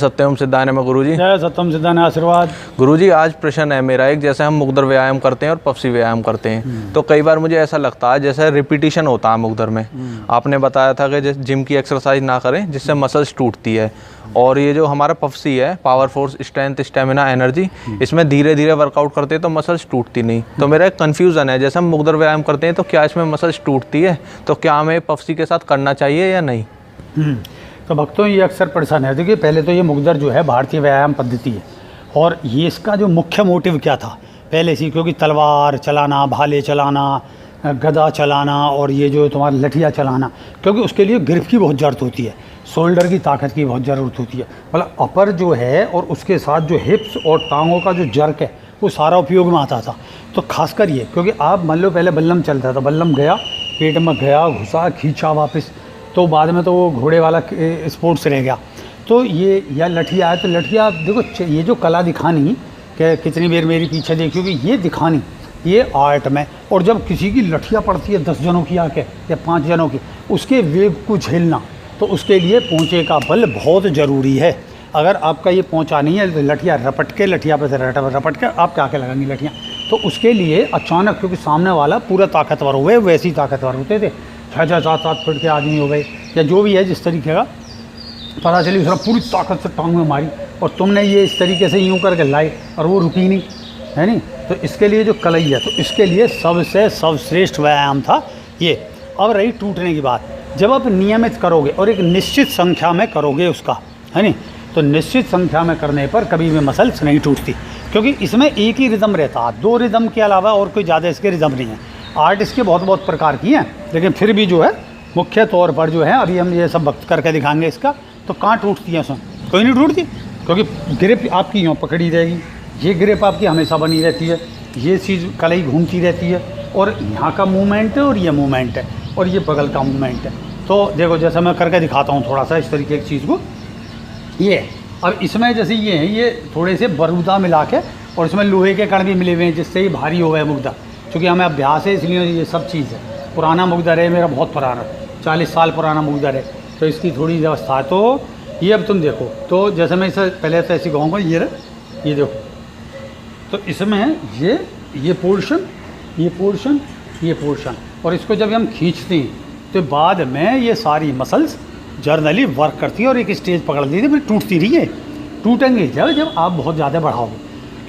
सत्यम सिद्धाय नमः गुरुजी। जय सत्यम सिद्धाय आशीर्वाद। गुरुजी आज प्रश्न है मेरा एक, जैसे हम मुग्दर व्यायाम करते हैं और पफसी व्यायाम करते हैं तो कई बार मुझे ऐसा लगता है जैसे रिपीटिशन होता है मुग्दर में। आपने बताया था कि जैसे जिम की एक्सरसाइज ना करें जिससे मसल्स टूटती है, और ये जो हमारा पफसी है power force strength stamina energy, इसमें धीरे धीरे वर्कआउट करते हैं तो मसल्स टूटती नहीं। तो मेरा एक कन्फ्यूज़न है, जैसे हम मुग्दर व्यायाम करते हैं तो क्या इसमें मसल्स टूटती है, तो क्या हमें पफसी के साथ करना चाहिए या नहीं? तो भक्तों ये अक्सर परेशान है। देखिए पहले तो ये मुग्दर जो है भारतीय व्यायाम पद्धति है, और ये इसका जो मुख्य मोटिव क्या था पहले से, क्योंकि तलवार चलाना, भाले चलाना, गदा चलाना और ये जो तुम्हारा लठिया चलाना, क्योंकि उसके लिए ग्रिप की बहुत ज़रूरत होती है, शोल्डर की ताकत की बहुत ज़रूरत होती है, मतलब अपर जो है और उसके साथ जो हिप्स और टांगों का जो जर्क है वो सारा उपयोग में आता था। तो खासकर ये, क्योंकि आप मान लो पहले बल्लम चलता था, बल्लम गया पेट में गया, घुसा, खींचा वापस, तो बाद में तो वो घोड़े वाला स्पोर्ट्स रह गया। तो ये या लठिया है, तो लठिया देखो ये जो कला दिखानी कि कितनी देर मेरी पीछे देखियो कि ये दिखानी, ये आर्ट में। और जब किसी की लठिया पड़ती है 10 जनों की आके या 5 जनों की, उसके वेग को झेलना, तो उसके लिए पोंचे का बल बहुत ज़रूरी है। अगर आपका ये पोंचा नहीं है तो लठिया रपट के, लठिया पे से रपट के आप क्या लगाएंगे लठिया, तो उसके लिए अचानक, क्योंकि सामने वाला पूरा ताकतवर हुए, वैसे ही ताकतवर होते थे, 6-6, 7-7 फुट के आदमी हो गए या जो भी है जिस तरीके का, पता चली उसने पूरी ताकत से टांग में मारी और तुमने ये इस तरीके से यूँ करके लाई और वो रुकी नहीं, है नहीं। तो इसके लिए जो कलई है, तो इसके लिए सबसे सर्वश्रेष्ठ व्यायाम था ये। अब रही टूटने की बात, जब आप नियमित करोगे और एक निश्चित संख्या में करोगे उसका, है नहीं, तो निश्चित संख्या में करने पर कभी भी मसल्स नहीं टूटती, क्योंकि इसमें एक ही रिदम रहता है, 2 रिदम के अलावा और कोई ज़्यादा इसके रिदम नहीं है। आर्ट इसके बहुत प्रकार की हैं, लेकिन फिर भी जो है मुख्य तौर पर जो है, अभी हम ये सब वक्त करके दिखाएंगे इसका, तो कहाँ टूटती है उसमें, कोई नहीं टूटती, क्योंकि ग्रिप आपकी यूँ पकड़ी रहेगी, ये ग्रिप आपकी हमेशा बनी रहती है, ये चीज़ कलाई घूमती रहती है, और यहाँ का मूवमेंट है और ये मूवमेंट है और ये बगल का मूवमेंट है। तो देखो जैसे मैं करके दिखाता हूँ थोड़ा सा इस तरीके की चीज़ को, ये अब इसमें जैसे ये है, ये थोड़े से बरूदा मिला के, और इसमें लोहे के कण भी मिले हुए हैं जिससे ही भारी हो गया मुग्दर, क्योंकि हमें अभ्यास है इसलिए ये सब चीज़ है। पुराना मुग्दर है मेरा, बहुत पुराना, 40 साल पुराना मुग्दर है, तो इसकी थोड़ी व्यवस्था है। तो ये अब तुम देखो, तो जैसे मैं इसे पहले तो ऐसी गाँव ये रहे, ये देखो, तो इसमें ये पोर्शन, ये पोर्शन, ये पोर्शन, और इसको जब हम खींचते हैं तो बाद में ये सारी मसल्स जर्नली वर्क करती है और एक स्टेज पकड़ लेती है, फिर टूटती रही है। टूटेंगे जब आप बहुत ज़्यादा बढ़ाओगे,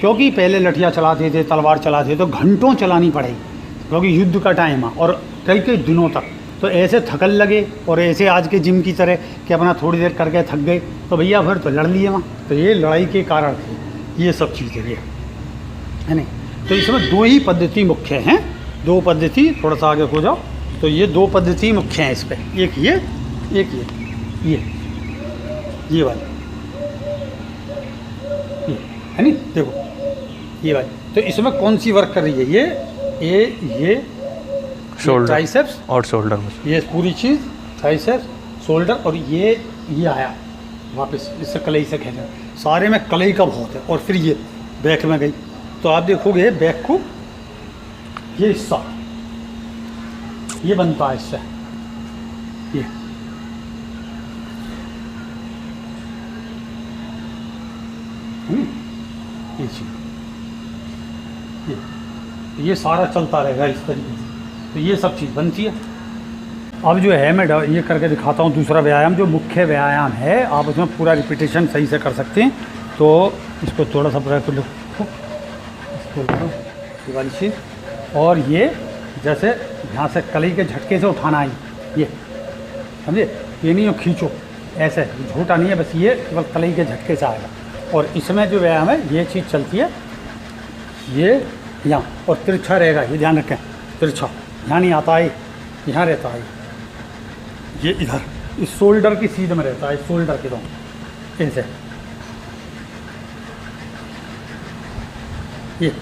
क्योंकि पहले लठिया चलाते थे, तलवार चलाते थे, तो घंटों चलानी पड़ेगी, क्योंकि युद्ध का टाइम है और कई दिनों तक, तो ऐसे थकन लगे और ऐसे आज के जिम की तरह कि अपना थोड़ी देर करके थक गए, तो भैया फिर तो लड़ लिए वहाँ। तो ये लड़ाई के कारण थी ये सब चीज़ें, ये है नहीं। तो इसमें 2 ही पद्धति मुख्य हैं, 2 पद्धति, थोड़ा सा आगे हो जाओ, तो ये 2 पद्धति मुख्य हैं इस पर, एक ये, एक ये वाली, ये है नहीं, देखो ये वाली। तो इसमें कौन सी वर्क कर रही है, ये शोल्डर, ट्राइसेप्स और शोल्डर, ये पूरी चीज़ ट्राइसेप्स, शोल्डर, और ये आया वापस, इससे कलाई से खेलना, सारे में कलाई का बहुत है। और फिर ये बैक में गई, तो आप देखोगे बैक को, ये हिस्सा ये बनता है इससे, ये चीज़, ये सारा चलता रहेगा इस तरीके से, तो ये सब चीज़ बनती है। अब जो है मैं ये करके दिखाता हूँ दूसरा व्यायाम, जो मुख्य व्यायाम है, आप उसमें पूरा रिपीटेशन सही से कर सकते हैं। तो इसको थोड़ा सा पूरा लो, ये वाली चीज़, और ये जैसे यहाँ से कलाई के झटके से उठाना है, ये समझे, ये नहीं हो खींचो ऐसे, झूठा नहीं है, बस ये केवल कलाई के झटके से आएगा। और इसमें जो व्यायाम है ये चीज़ चलती है, ये यहाँ, और तिरछा रहेगा, ये ध्यान रखें, तिरछा यहाँ नहीं आता है, यहाँ रहता है, ये इधर इस शोल्डर की सीध में रहता है, इस शोल्डर के दोनों इनसे, ये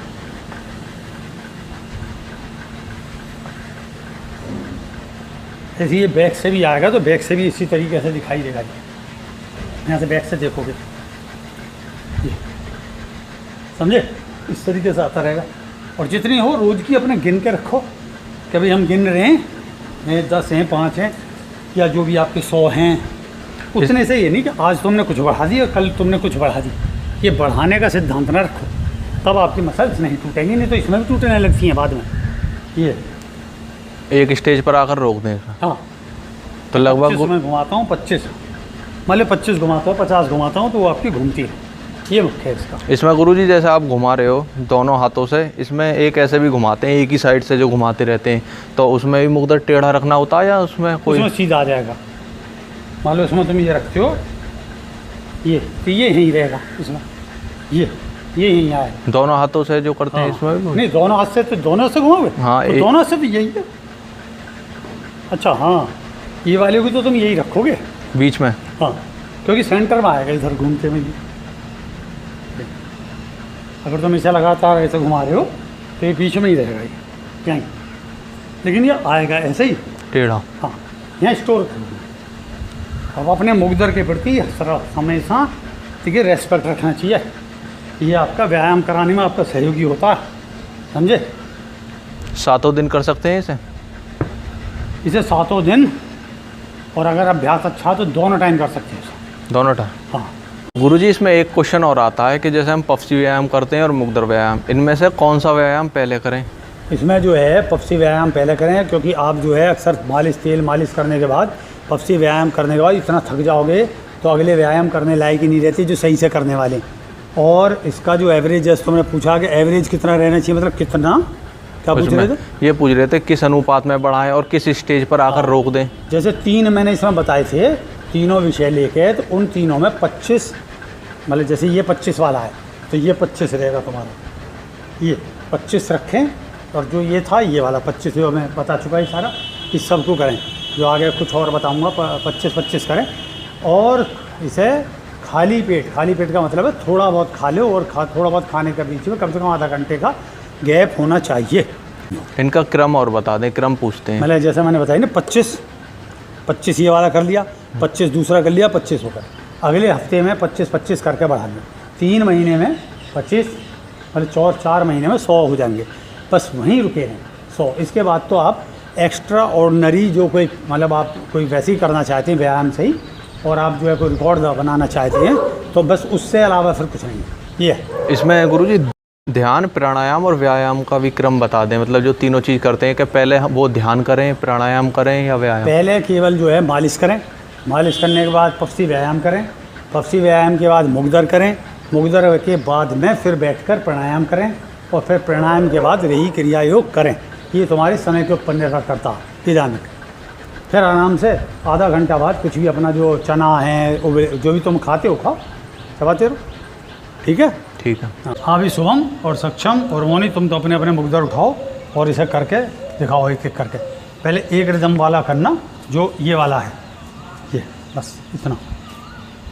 ऐसे, ये बैक से भी आएगा, तो बैक से भी इसी तरीके से दिखाई देगा। यहाँ से बैक से देखोगे, ये समझे, इस तरीके से आता रहेगा। और जितनी हो रोज़ की अपने गिन के रखो, कभी हम गिन रहे हैं 10 हैं, 5 हैं, या जो भी आपके 100 हैं, उतने से ये नहीं कि आज तुमने कुछ बढ़ा दी और कल तुमने कुछ बढ़ा दी। ये बढ़ाने का सिद्धांत ना रखो, तब आपकी मसल्स नहीं टूटेंगी, नहीं तो इसमें भी टूटने लगती हैं बाद में। ये एक स्टेज पर आकर रोक दें। हाँ, तो लगभग 25 मैं घुमाता हूँ, 25 मतलब 25 घुमाता हूँ, 50 घुमाता हूँ, तो वो आपकी घूमती है। ये मुख्य है इसका। इसमें गुरुजी जैसे आप घुमा रहे हो दोनों हाथों से, इसमें एक ऐसे भी घुमाते हैं एक ही साइड से जो घुमाते रहते हैं, तो उसमें भी मुकद्दर टेढ़ा रखना होता है या उसमें कोई? उसमें सीधा आ जाएगा। मान लो इसमें तुम ये रखते हो, ये तो ये यहीं रहेगा इसमें, ये यहीं आएगा। दोनों हाथों से जो करते हैं हाँ। इसमें भी? नहीं, दोनों हाथ से, तो दोनों से घुमाओगे? हाँ, तो दोनों से भी यही है। अच्छा हाँ, ये वाले को तो तुम यही रखोगे बीच में। हाँ, क्योंकि सेंटर में आएगा इधर घूमते में भी। अगर तुम इसे लगातार ऐसे घुमा रहे हो तो ये बीच में ही रहेगा, ये यहीं, लेकिन ये आएगा ऐसे ही टेढ़ा। हाँ, यहाँ स्टोर करोगे। अब अपने मुकद्दर के प्रति हमेशा ठीक है रेस्पेक्ट रखना चाहिए। ये आपका व्यायाम कराने में आपका सहयोगी होता है, समझे? 7 दिन कर सकते हैं इसे 7 दिन, और अगर अभ्यास अच्छा तो दोनों टाइम कर सकते हैं इसे। दोनों टाइम। हाँ, गुरुजी इसमें एक क्वेश्चन और आता है कि जैसे हम पफसी व्यायाम करते हैं और मुकद्दर व्यायाम, इनमें से कौन सा व्यायाम पहले करें? इसमें जो है पफसी व्यायाम पहले करें, क्योंकि आप जो है अक्सर तेल मालिश करने के बाद, पफसी व्यायाम करने के बाद इतना थक जाओगे तो अगले व्यायाम करने लायक ही नहीं रहती जो सही से करने वाले। और इसका जो एवरेज, जैसे तुमने पूछा कि एवरेज कितना रहना चाहिए, मतलब कितना, क्या पूछ रहे थे? ये पूछ रहे थे किस अनुपात में बढ़ाएं और किस स्टेज पर आकर रोक दें। जैसे 3 मैंने इसमें बताए थे, तीनों विषय लेके, तो उन तीनों में 25, मतलब जैसे ये 25 वाला है तो ये 25 रहेगा तुम्हारा, ये 25 रखें, और जो ये था ये वाला 25 जो मैं बता चुका है सारा, इस सब को करें। जो आगे कुछ और बताऊंगा 25-25 करें। और इसे खाली पेट का मतलब है थोड़ा बहुत खा लो, और थोड़ा बहुत खाने के बीच में कम से कम आधा घंटे का गैप होना चाहिए। इनका क्रम और बता दें, क्रम पूछते हैं। मतलब जैसे मैंने बताया ना, 25 ये वाला कर लिया, 25 दूसरा कर लिया, 25 होकर अगले हफ्ते में 25-25 करके बढ़ा लें। 3 महीने में 25, मतलब 4 महीने में 100 हो जाएंगे, बस वहीं रुके रहें 100। इसके बाद तो आप एक्स्ट्रा ऑर्डिनरी जो कोई, मतलब आप कोई वैसे ही करना चाहते हैं व्यायाम से ही, और आप जो है कोई रिकॉर्ड बनाना चाहते हैं, तो बस उससे अलावा फिर कुछ नहीं है। ये है इसमें गुरुजी ध्यान, प्राणायाम और व्यायाम का भी क्रम बता दें, मतलब जो तीनों चीज़ करते हैं कि पहले वो ध्यान करें, प्राणायाम करें या व्यायाम? पहले केवल जो है मालिश करें, मालिश करने के बाद पफसी व्यायाम करें, पफसी व्यायाम के बाद मुकद्दर करें, मुकद्दर के बाद में फिर बैठकर प्राणायाम करें, और फिर प्राणायाम के बाद रही क्रिया योग करें। ये तुम्हारे समय के ऊपर निर्भर करता है निदानिक। फिर आराम से आधा घंटा बाद कुछ भी अपना जो चना है, जो भी तुम खाते हो खाओ, चबाते रहो, ठीक है? ठीक है। हाँ भी शुभम और सक्षम और मोनी, तुम तो अपने अपने मुकद्दर उठाओ और इसे करके दिखाओ एक एक करके। पहले एक रिदम वाला करना, जो ये वाला है, ये बस इतना,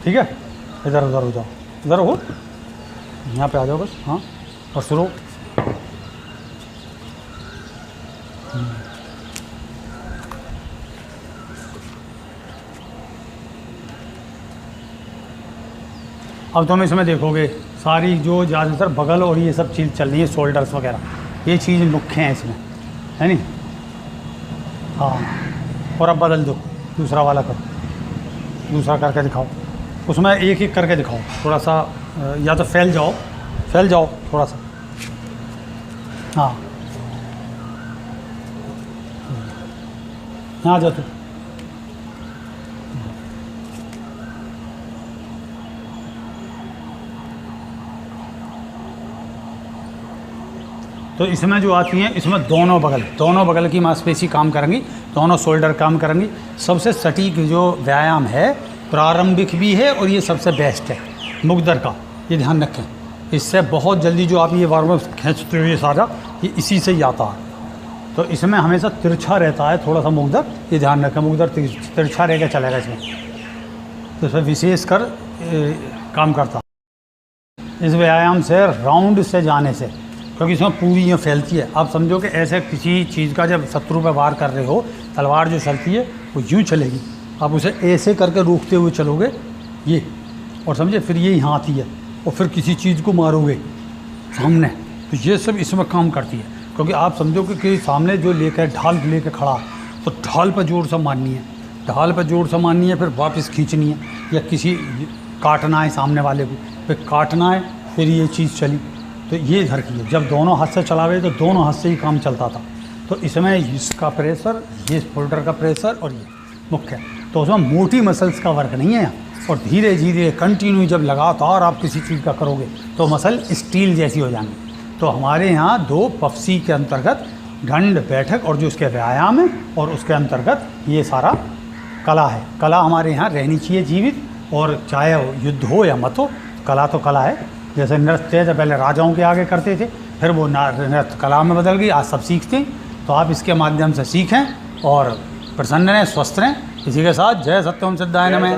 ठीक है? इधर उधर हो जाओ, इधर हो, यहाँ पे आ जाओ बस। हाँ, और शुरू। अब तुम इसमें देखोगे सारी जो ज़्यादातर बगल और ये सब चीज़ चल रही है, शोल्डर्स वगैरह, ये चीज़ मुख्य है इसमें, है नहीं? हाँ, और अब बदल दो, दूसरा वाला करो, दूसरा करके दिखाओ, उसमें एक एक करके दिखाओ थोड़ा सा, या तो फैल जाओ थोड़ा सा। हाँ, यहाँ जा तू। तो इसमें जो आती हैं, इसमें दोनों बगल की मांसपेशी काम करेंगी, दोनों शोल्डर काम करेंगी। सबसे सटीक जो व्यायाम है, प्रारंभिक भी है और ये सबसे बेस्ट है मुकद्दर का, ये ध्यान रखें। इससे बहुत जल्दी जो आप ये वार्म अप खींचते हो, ये सारा ये इसी से ही आता है। तो इसमें हमेशा तिरछा रहता है थोड़ा सा मुकद्दर, ये ध्यान रखें, मुकद्दर तिरछा रह के चलेगा इसमें, तो इसमें विशेष कर काम करता है। इस व्यायाम से राउंड से जाने से, क्योंकि इसमें पूरी ये फैलती है, आप समझो कि ऐसे किसी चीज़ का जब शत्रु पे वार कर रहे हो, तलवार जो चलती है वो यूँ चलेगी, आप उसे ऐसे करके रोकते हुए चलोगे ये, और समझे, फिर ये यहाँ आती है और फिर किसी चीज़ को मारोगे सामने, तो ये सब इसमें काम करती है। क्योंकि आप समझो कि सामने जो लेकर ढाल लेकर खड़ा, तो ढाल पर जोर से मारनी है, ढाल पर जोर समाननी है, फिर वापस खींचनी है, या किसी काटना है सामने वाले को, फिर काटना है, फिर ये चीज़ चली। तो ये इधर की है। जब दोनों हाथ से चलावे तो दोनों हाथ से ही काम चलता था। तो इसमें इसका प्रेशर, ये शोल्डर का प्रेशर और ये मुख्य है। तो उसमें मोटी मसल्स का वर्क नहीं है। और धीरे धीरे कंटिन्यू जब लगातार आप किसी चीज़ का करोगे तो मसल स्टील जैसी हो जाएंगी। तो हमारे यहाँ 2 पफसी के अंतर्गत दंड, बैठक और जो उसके व्यायाम है, और उसके अंतर्गत ये सारा कला है। कला हमारे यहाँ रहनी चाहिए जीवित, और चाहे युद्ध हो या मत हो, कला तो कला है। जैसे नृत्य थे, पहले राजाओं के आगे करते थे, फिर वो नृत्य कला में बदल गई, आज सब सीखते हैं। तो आप इसके माध्यम से सीखें और प्रसन्न रहें, स्वस्थ रहें। इसी के साथ जय सत्यम सिद्धाय नमः।